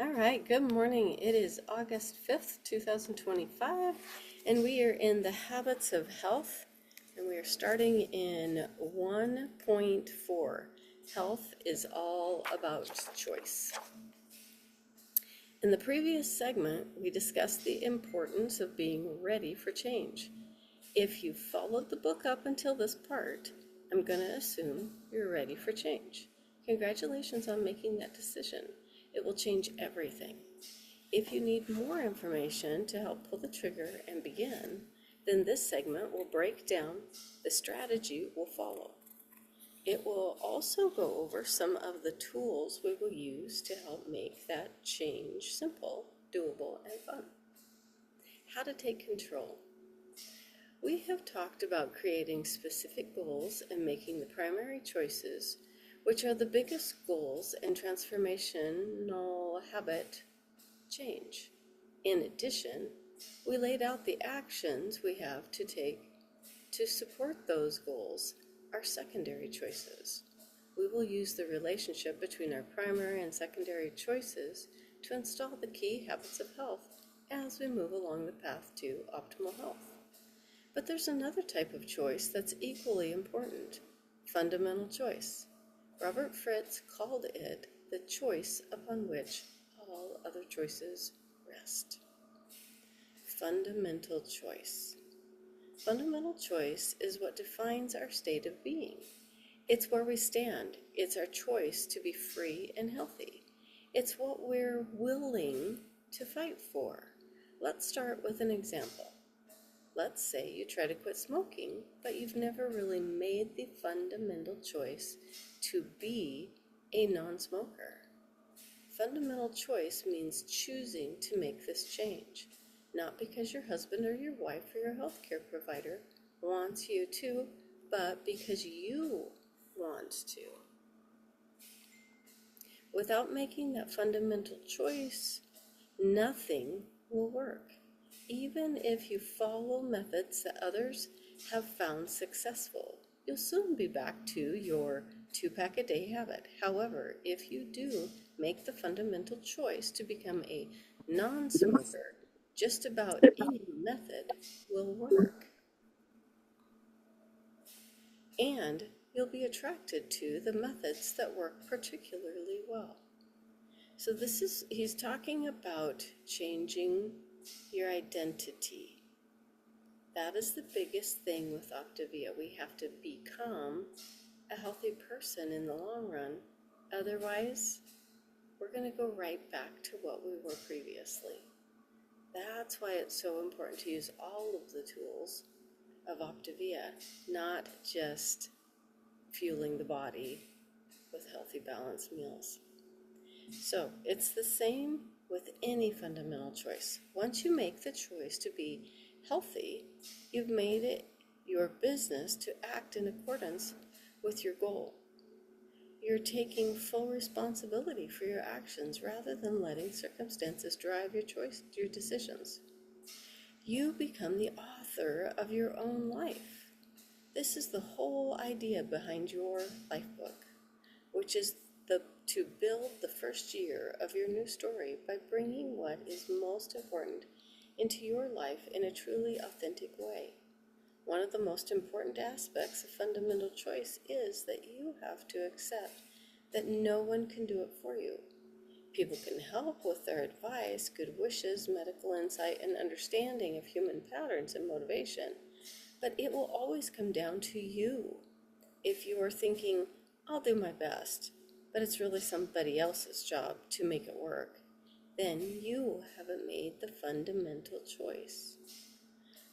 All right, good morning. It is August 5th, 2025, and we are in the habits of health, and we are starting in 1.4. Health is all about choice. In the previous segment, we discussed the importance of being ready for change. If you followed the book up until this part, I'm going to assume you're ready for change. Congratulations on making that decision. It will change everything. If you need more information to help pull the trigger and begin, then this segment will break down the strategy we'll follow. It will also go over some of the tools we will use to help make that change simple, doable, and fun. How to take control. We have talked about creating specific goals and making the primary choices, which are the biggest goals in transformational habit change. In addition, we laid out the actions we have to take to support those goals, our secondary choices. We will use the relationship between our primary and secondary choices to install the key habits of health as we move along the path to optimal health. But there's another type of choice that's equally important, fundamental choice. Robert Fritz called it the choice upon which all other choices rest. Fundamental choice. Fundamental choice is what defines our state of being. It's where we stand. It's our choice to be free and healthy. It's what we're willing to fight for. Let's start with an example. Let's say you try to quit smoking, but you've never really made the fundamental choice to be a non-smoker. Fundamental choice means choosing to make this change, not because your husband or your wife or your healthcare provider wants you to, but because you want to. Without making that fundamental choice, nothing will work. Even if you follow methods that others have found successful, you'll soon be back to your 2-pack-a-day habit. However, if you do make the fundamental choice to become a non-smoker, just about any method will work. And you'll be attracted to the methods that work particularly well. So he's talking about changing your identity. That is the biggest thing with Optavia. We have to become a healthy person in the long run. Otherwise, we're going to go right back to what we were previously. That's why it's so important to use all of the tools of Optavia, not just fueling the body with healthy, balanced meals. So it's the same with any fundamental choice. Once you make the choice to be healthy, you've made it your business to act in accordance with your goal. You're taking full responsibility for your actions rather than letting circumstances drive your decisions. You become the author of your own life. This is the whole idea behind Your Lifebook, which is to build the first year of your new story by bringing what is most important into your life in a truly authentic way. One of the most important aspects of fundamental choice is that you have to accept that no one can do it for you. People can help with their advice, good wishes, medical insight, and understanding of human patterns and motivation, but it will always come down to you. If you are thinking, I'll do my best, but it's really somebody else's job to make it work, then you haven't made the fundamental choice.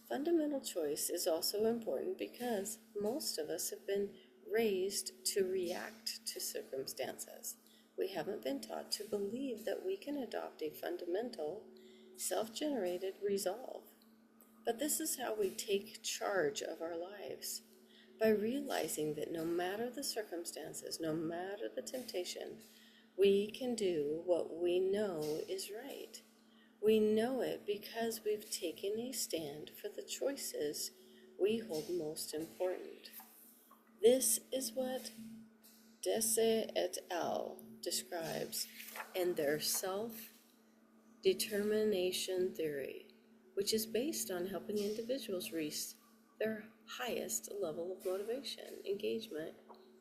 Fundamental choice is also important because most of us have been raised to react to circumstances. We haven't been taught to believe that we can adopt a fundamental, self-generated resolve. But this is how we take charge of our lives. By realizing that no matter the circumstances, no matter the temptation, we can do what we know is right. We know it because we've taken a stand for the choices we hold most important. This is what Desse et al. Describes in their self determination theory, which is based on helping individuals reach their highest level of motivation, engagement,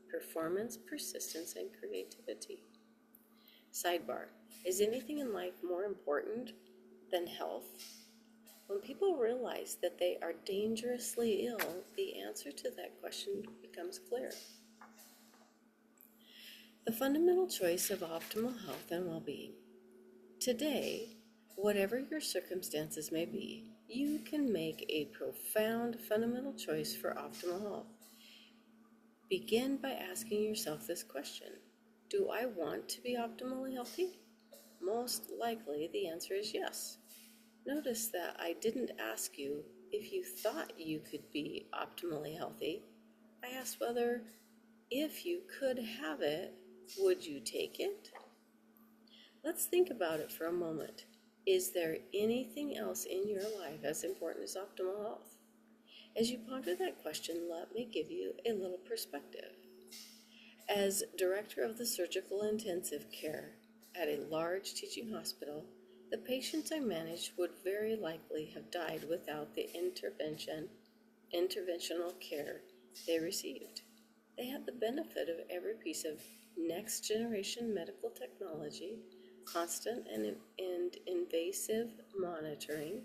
performance, persistence, and creativity. Sidebar: is anything in life more important than health? When people realize that they are dangerously ill, the answer to that question becomes clear. The fundamental choice of optimal health and well-being. Today, whatever your circumstances may be, you can make a profound fundamental choice for optimal health. Begin by asking yourself this question: do I want to be optimally healthy? Most likely the answer is yes. Notice that I didn't ask you if you thought you could be optimally healthy. I asked whether, if you could have it, would you take it? Let's think about it for a moment. Is there anything else in your life as important as optimal health? As you ponder that question, let me give you a little perspective. As director of the surgical intensive care at a large teaching hospital, the patients I managed would very likely have died without the interventional care they received. They had the benefit of every piece of next generation medical technology, constant and invasive monitoring,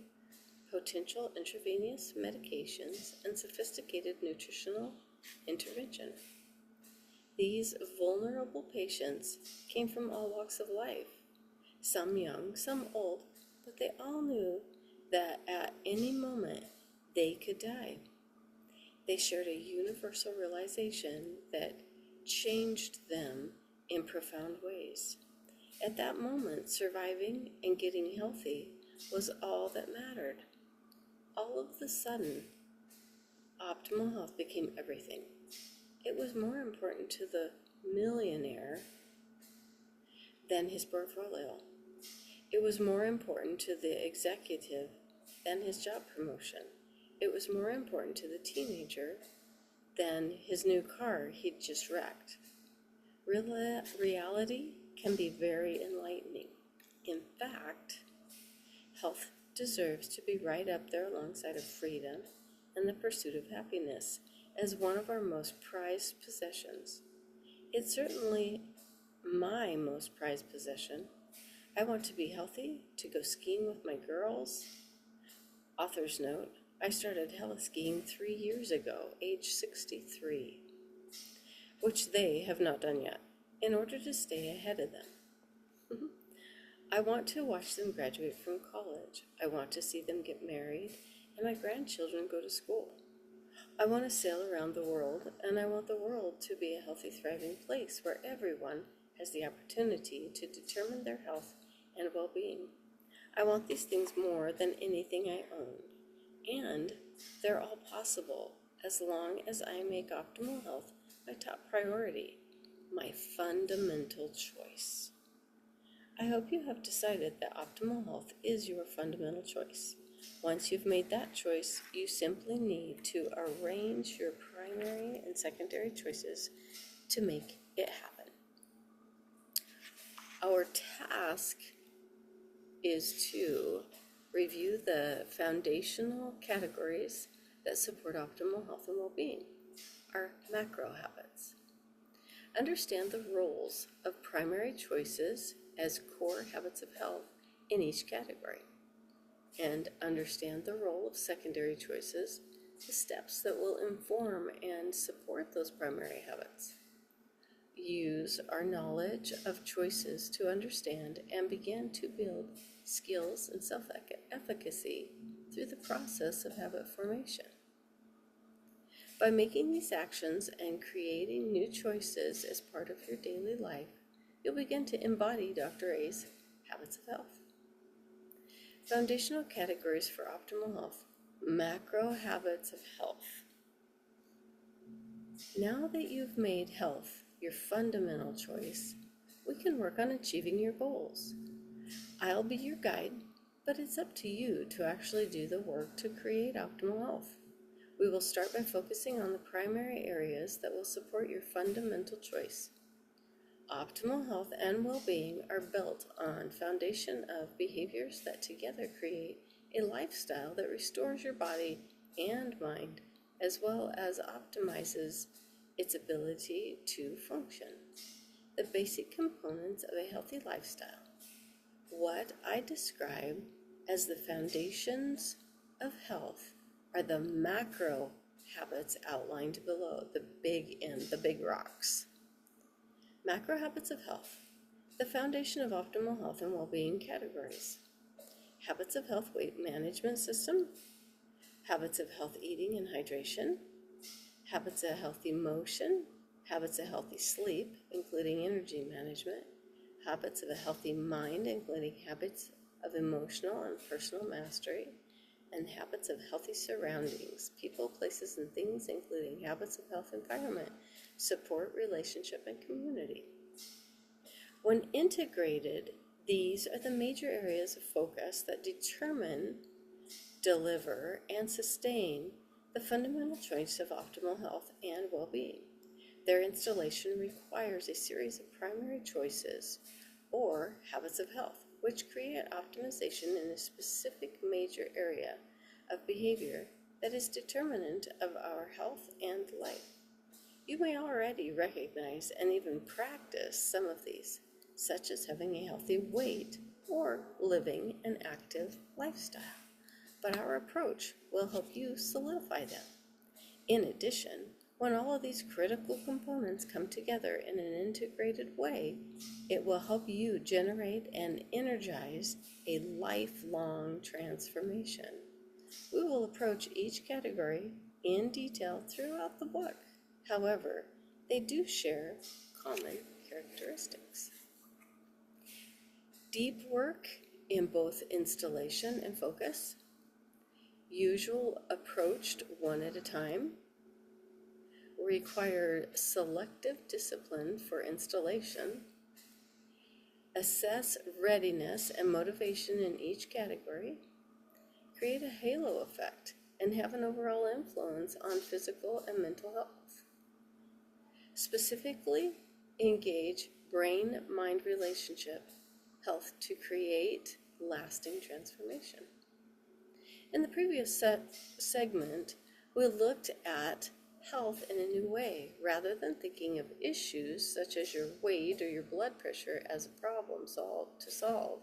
potential intravenous medications, and sophisticated nutritional intervention. These vulnerable patients came from all walks of life, some young, some old, but they all knew that at any moment they could die. They shared a universal realization that changed them in profound ways. At that moment, surviving and getting healthy was all that mattered. All of a sudden, optimal health became everything. It was more important to the millionaire than his portfolio. It was more important to the executive than his job promotion. It was more important to the teenager than his new car he'd just wrecked. Reality can be very enlightening. In fact, health deserves to be right up there alongside of freedom and the pursuit of happiness as one of our most prized possessions. It's certainly my most prized possession. I want to be healthy, to go skiing with my girls. Author's note: I started heli-skiing 3 years ago, age 63, which they have not done yet, in order to stay ahead of them. I want to watch them graduate from college. I want to see them get married and my grandchildren go to school. I want to sail around the world, and I want the world to be a healthy, thriving place where everyone has the opportunity to determine their health and well-being. I want these things more than anything I own, and they're all possible as long as I make optimal health my top priority, my fundamental choice. I hope you have decided that optimal health is your fundamental choice. Once you've made that choice, you simply need to arrange your primary and secondary choices to make it happen. Our task is to review the foundational categories that support optimal health and well-being, our macro habits. Understand the roles of primary choices as core habits of health in each category, and understand the role of secondary choices, the steps that will inform and support those primary habits. Use our knowledge of choices to understand and begin to build skills and self-efficacy through the process of habit formation. By making these actions and creating new choices as part of your daily life, you'll begin to embody Dr. A's habits of health. Foundational categories for optimal health. Macro habits of health. Now that you've made health your fundamental choice, we can work on achieving your goals. I'll be your guide, but it's up to you to actually do the work to create optimal health. We will start by focusing on the primary areas that will support your fundamental choice. Optimal health and well-being are built on foundation of behaviors that together create a lifestyle that restores your body and mind, as well as optimizes its ability to function. The basic components of a healthy lifestyle, what I describe as the foundations of health, are the macro habits outlined below, the big rocks. Macro habits of health, the foundation of optimal health and well-being categories. Habits of health weight management system, habits of health eating and hydration, habits of healthy motion, habits of healthy sleep, including energy management, habits of a healthy mind, including habits of emotional and personal mastery, and habits of healthy surroundings, people, places, and things, including habits of health environment, support, relationship, and community. When integrated, these are the major areas of focus that determine, deliver, and sustain the fundamental choice of optimal health and well-being. Their installation requires a series of primary choices or habits of health, which create optimization in a specific major area of behavior that is determinant of our health and life. You may already recognize and even practice some of these, such as having a healthy weight or living an active lifestyle, but our approach will help you solidify them. In addition, when all of these critical components come together in an integrated way, it will help you generate and energize a lifelong transformation. We will approach each category in detail throughout the book. However, they do share common characteristics. Deep work in both installation and focus, usual approached one at a time, require selective discipline for installation, assess readiness and motivation in each category, create a halo effect, and have an overall influence on physical and mental health. Specifically, engage brain-mind relationship health to create lasting transformation. In the previous segment, we looked at health in a new way. Rather than thinking of issues such as your weight or your blood pressure as a problem to solve,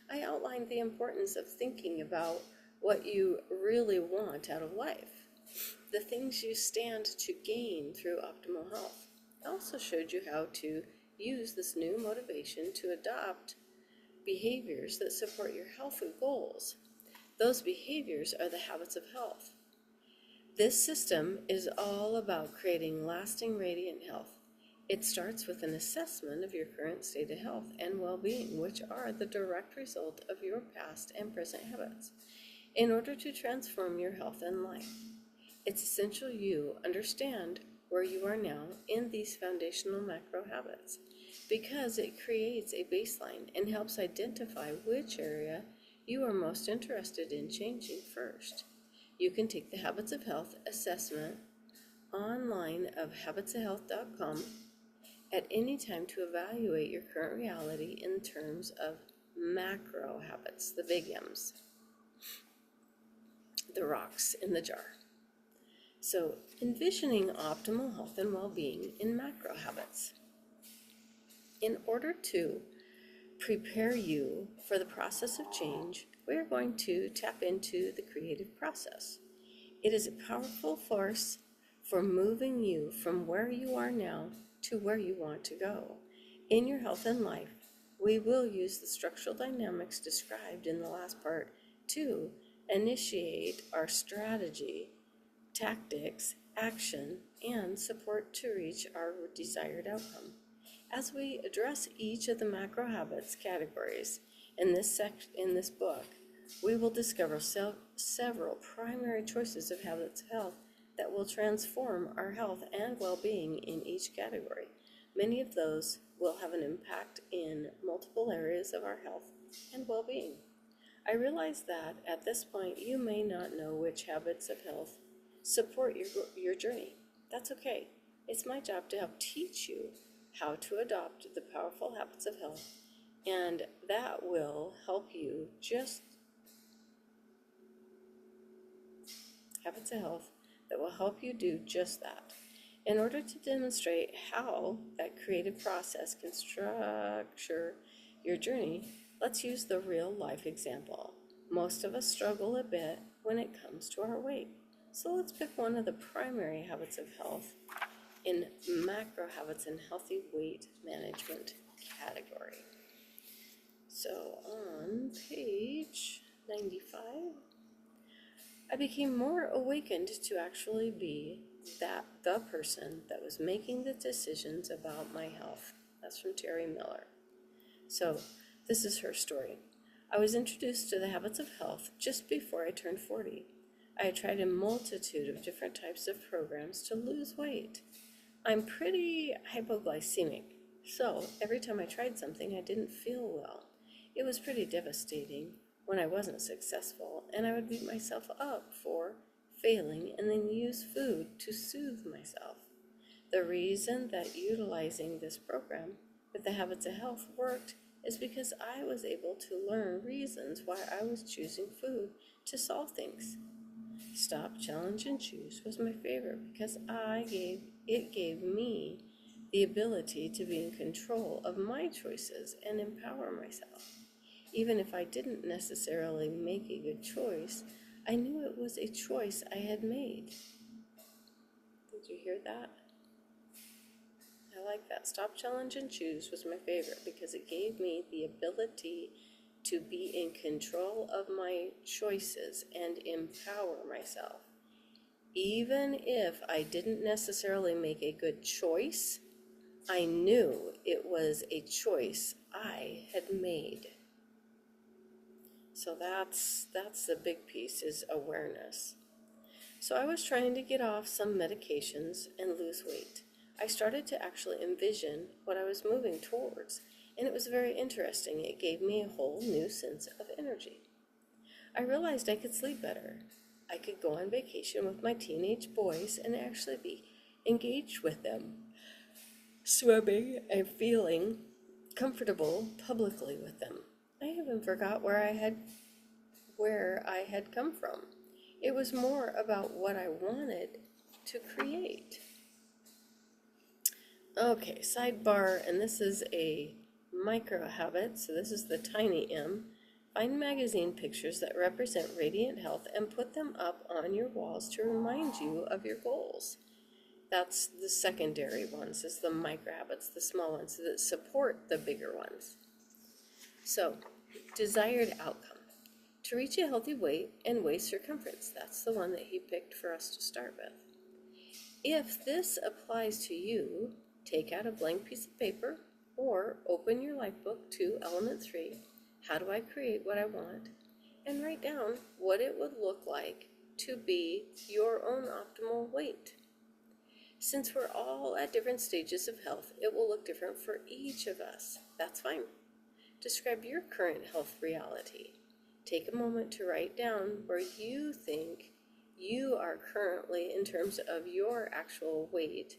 I outlined the importance of thinking about what you really want out of life, the things you stand to gain through optimal health. I also showed you how to use this new motivation to adopt behaviors that support your health and goals. Those behaviors are the habits of health. This system is all about creating lasting, radiant health. It starts with an assessment of your current state of health and well-being, which are the direct result of your past and present habits. In order to transform your health and life, it's essential you understand where you are now in these foundational macro habits, because it creates a baseline and helps identify which area you are most interested in changing first. You can take the Habits of Health assessment online of habitsofhealth.com at any time to evaluate your current reality in terms of macro habits, the big M's, the rocks in the jar. So, envisioning optimal health and well-being in macro habits. In order to prepare you for the process of change, we are going to tap into the creative process. It is a powerful force for moving you from where you are now to where you want to go. In your health and life, we will use the structural dynamics described in the last part to initiate our strategy, tactics, action, and support to reach our desired outcome. As we address each of the macro habits categories in this book, we will discover several primary choices of habits of health that will transform our health and well-being in each category. Many of those will have an impact in multiple areas of our health and well-being. I realize that at this point you may not know which habits of health support your journey. That's okay. It's my job to help teach you how to adopt the powerful habits of health, and that will help you habits of health that will help you do just that. In order to demonstrate how that creative process can structure your journey, let's use the real life example. Most of us struggle a bit when it comes to our weight. So let's pick one of the primary habits of health in macro habits and healthy weight management category. So on page 95, I became more awakened to actually be the person that was making the decisions about my health. That's from Terry Miller. So this is her story. I was introduced to the habits of health just before I turned 40. I had tried a multitude of different types of programs to lose weight. I'm pretty hypoglycemic, so every time I tried something, I didn't feel well. It was pretty devastating when I wasn't successful, and I would beat myself up for failing and then use food to soothe myself. The reason that utilizing this program with the habits of health worked is because I was able to learn reasons why I was choosing food to solve things. Stop, challenge, and choose was my favorite because it gave me the ability to be in control of my choices and empower myself. Even if I didn't necessarily make a good choice, I knew it was a choice I had made. Did you hear that? I like that. Stop, challenge, and choose was my favorite because it gave me the ability to be in control of my choices and empower myself. Even if I didn't necessarily make a good choice, I knew it was a choice I had made. So that's the big piece, is awareness. So I was trying to get off some medications and lose weight. I started to actually envision what I was moving towards, and it was very interesting. It gave me a whole new sense of energy. I realized I could sleep better. I could go on vacation with my teenage boys and actually be engaged with them, swimming and feeling comfortable publicly with them. I even forgot where I had come from. It was more about what I wanted to create. Okay, sidebar, and this is a micro habit, so this is the tiny M. Find magazine pictures that represent radiant health and put them up on your walls to remind you of your goals. That's the secondary ones, is the micro habits, the small ones that support the bigger ones. So, desired outcome. To reach a healthy weight and waist circumference. That's the one that he picked for us to start with. If this applies to you, take out a blank piece of paper or open your Lifebook to Element 3, How Do I Create What I Want, and write down what it would look like to be your own optimal weight. Since we're all at different stages of health, it will look different for each of us. That's fine. Describe your current health reality. Take a moment to write down where you think you are currently in terms of your actual weight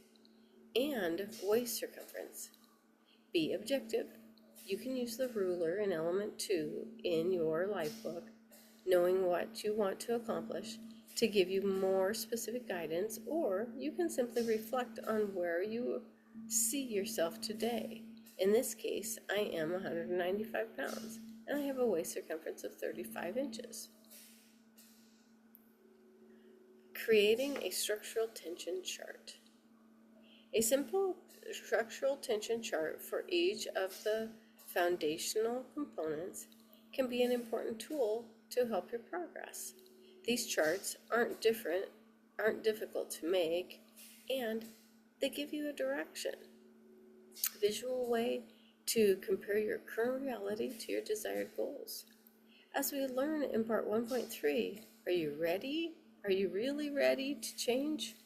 and waist circumference. Be objective. You can use the ruler in Element 2 in your Lifebook, knowing what you want to accomplish, to give you more specific guidance, or you can simply reflect on where you see yourself today. In this case, I am 195 pounds, and I have a waist circumference of 35 inches. Creating a structural tension chart. A simple structural tension chart for each of the foundational components can be an important tool to help your progress. These charts aren't difficult to make, and they give you a direction, visual way to compare your current reality to your desired goals. As we learn in part 1.3, are you ready? Are you really ready to change?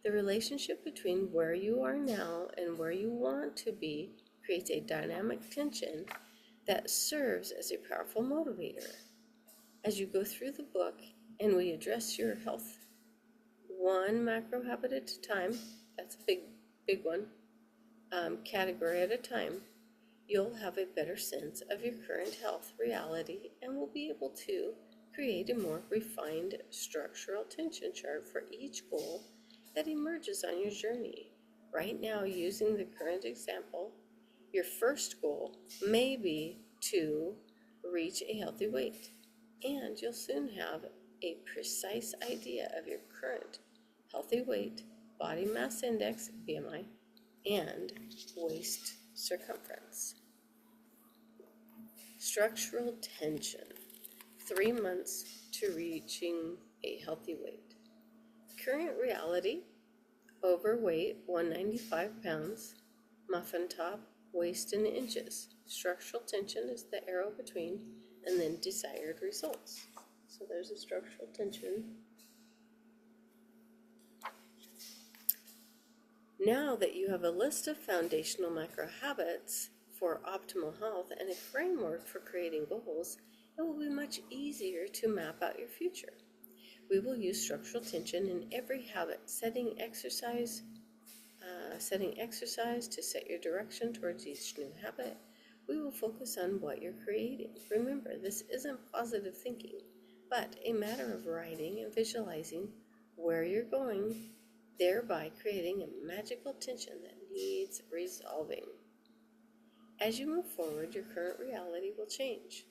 The relationship between where you are now and where you want to be creates a dynamic tension that serves as a powerful motivator. As you go through the book and we address your health, one macro habit at a time, that's a big one, category at a time, you'll have a better sense of your current health reality and will be able to create a more refined structural tension chart for each goal that emerges on your journey. Right now, using the current example, your first goal may be to reach a healthy weight, and you'll soon have a precise idea of your current healthy weight, body mass index, BMI, and waist circumference. Structural tension, 3 months to reaching a healthy weight. Current reality, overweight, 195 pounds, muffin top, waist in inches. Structural tension is the arrow between, and then desired results. So there's a structural tension. Now that you have a list of foundational micro habits for optimal health and a framework for creating goals, it will be much easier to map out your future. We will use structural tension in every habit, setting exercise to set your direction towards each new habit. We will focus on what you're creating. Remember, this isn't positive thinking, but a matter of writing and visualizing where you're going, thereby creating a magical tension that needs resolving. As you move forward, your current reality will change.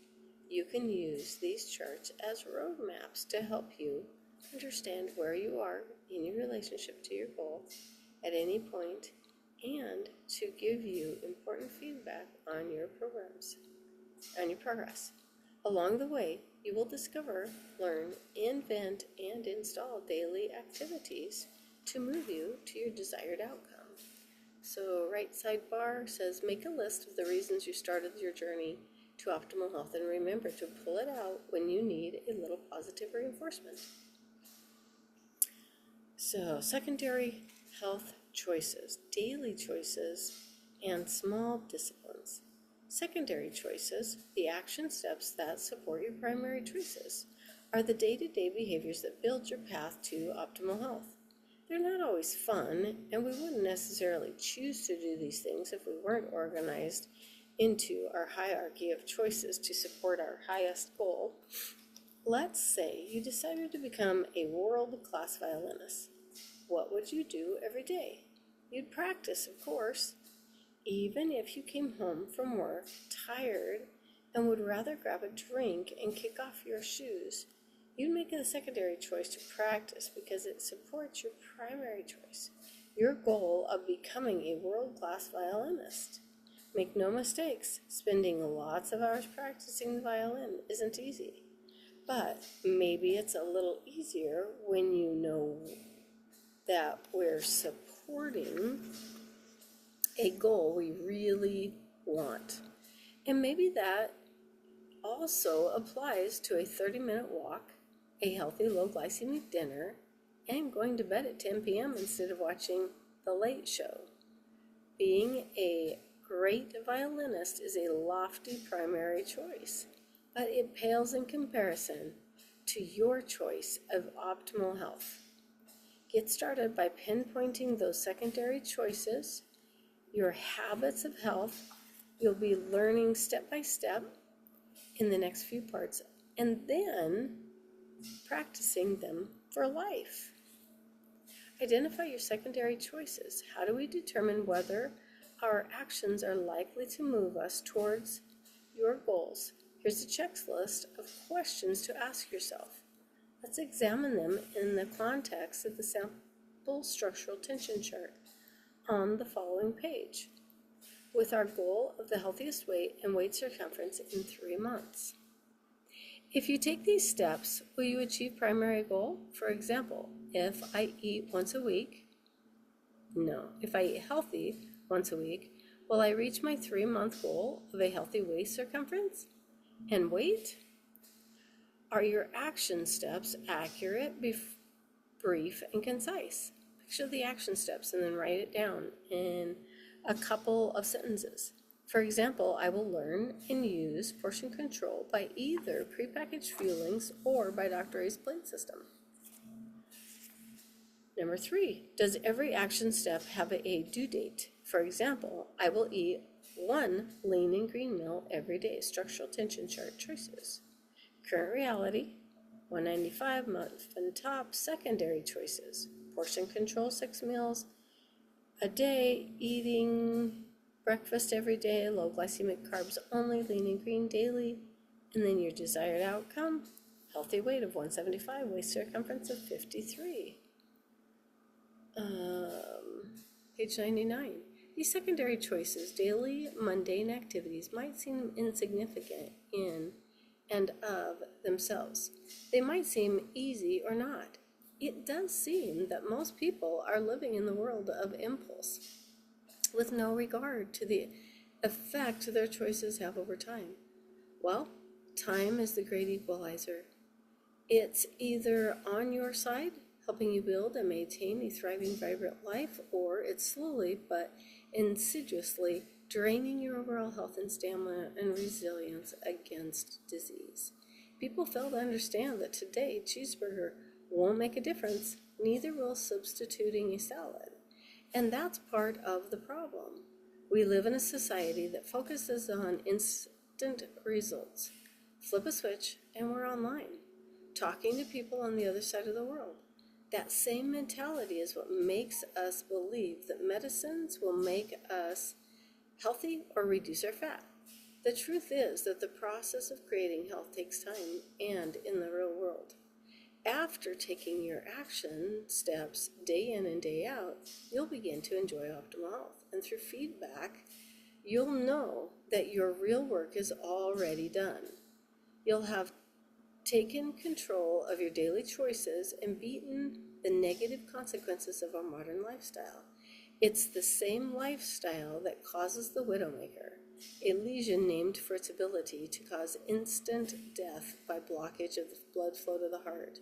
You can use these charts as roadmaps to help you understand where you are in your relationship to your goal at any point, and to give you important feedback on your progress. Along the way, you will discover, learn, invent, and install daily activities to move you to your desired outcome. So right sidebar says, make a list of the reasons you started your journey to optimal health, and remember to pull it out when you need a little positive reinforcement. So secondary health choices, daily choices, and small disciplines. Secondary choices, the action steps that support your primary choices, are the day-to-day behaviors that build your path to optimal health. They're not always fun, and we wouldn't necessarily choose to do these things if we weren't organized into our hierarchy of choices to support our highest goal. Let's say you decided to become a world-class violinist. What would you do every day? You'd practice, of course. Even if you came home from work tired and would rather grab a drink and kick off your shoes, you'd make it a secondary choice to practice because it supports your primary choice, your goal of becoming a world-class violinist. Make no mistakes, spending lots of hours practicing the violin isn't easy. But maybe it's a little easier when you know that we're supporting a goal we really want. And maybe that also applies to a 30-minute walk, a healthy low glycemic dinner, and going to bed at 10 p.m. instead of watching The Late Show. Being a great violinist is a lofty primary choice, but it pales in comparison to your choice of optimal health. Get started by pinpointing those secondary choices, your habits of health. You'll be learning step by step in the next few parts, and then practicing them for life. Identify your secondary choices. How do we determine whether our actions are likely to move us towards your goals? Here's a checklist of questions to ask yourself. Let's examine them in the context of the sample structural tension chart on the following page, with our goal of the healthiest weight and weight circumference in 3 months. If you take these steps, will you achieve primary goal? For example, if I eat once a week, if I eat healthy once a week, will I reach my 3-month goal of a healthy waist circumference and weight? Are your action steps accurate, brief, and concise? Picture the action steps and then write it down in a couple of sentences. For example, I will learn and use portion control by either prepackaged fuelings or by Dr. A's plate system. Number 3, does every action step have a due date? For example, I will eat one lean and green meal every day. Structural tension chart choices. Current reality, 195 muffin top. Secondary choices. Portion control, 6 meals a day, eating breakfast every day, low glycemic carbs only, lean and green daily, and then your desired outcome, healthy weight of 175, waist circumference of 53. Page 99. These secondary choices, daily mundane activities, might seem insignificant in and of themselves. They might seem easy or not. It does seem that most people are living in the world of impulse, with no regard to the effect their choices have over time. Well, time is the great equalizer. It's either on your side, helping you build and maintain a thriving, vibrant life, or it's slowly but insidiously draining your overall health and stamina and resilience against disease. People fail to understand that today cheeseburger won't make a difference, neither will substituting a salad. And that's part of the problem. We live in a society that focuses on instant results. Flip a switch and we're online, talking to people on the other side of the world. That same mentality is what makes us believe that medicines will make us healthy or reduce our fat. The truth is that the process of creating health takes time, and in the real world. After taking your action steps day in and day out, you'll begin to enjoy optimal health. And through feedback, you'll know that your real work is already done. You'll have taken control of your daily choices and beaten the negative consequences of our modern lifestyle. It's the same lifestyle that causes the widowmaker, a lesion named for its ability to cause instant death by blockage of the blood flow to the heart.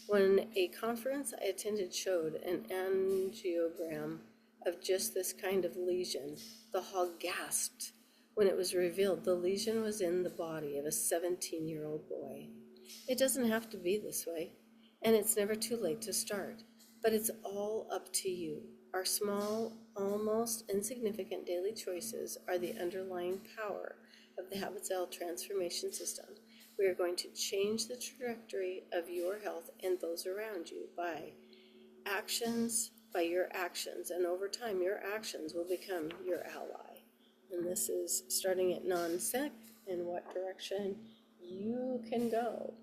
When a conference I attended showed an angiogram of just this kind of lesion, the hall gasped when it was revealed the lesion was in the body of a 17-year-old boy. It doesn't have to be this way, and it's never too late to start, but it's all up to you. Our small, almost insignificant daily choices are the underlying power of the Habit Cell transformation system. We are going to change the trajectory of your health and those around you by your actions, and over time your actions will become your ally. And this is starting at non-sick and what direction you can go.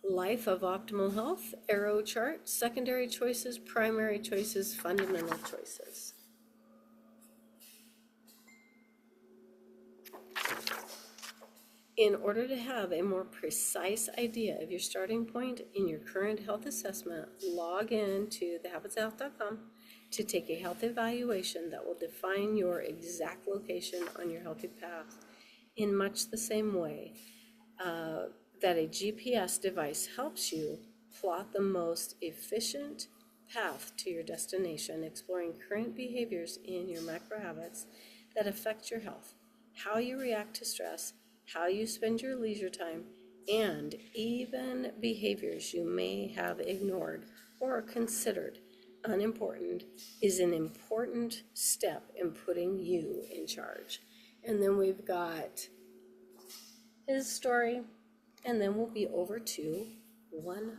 Life of optimal health, arrow chart, secondary choices, primary choices, fundamental choices. In order to have a more precise idea of your starting point in your current health assessment, log in to thehabitshealth.com to take a health evaluation that will define your exact location on your healthy path in much the same way that a GPS device helps you plot the most efficient path to your destination, exploring current behaviors in your macro habits that affect your health, how you react to stress, how you spend your leisure time, and even behaviors you may have ignored or considered unimportant is an important step in putting you in charge. And then we've got his story, and then we'll be over to 1.0.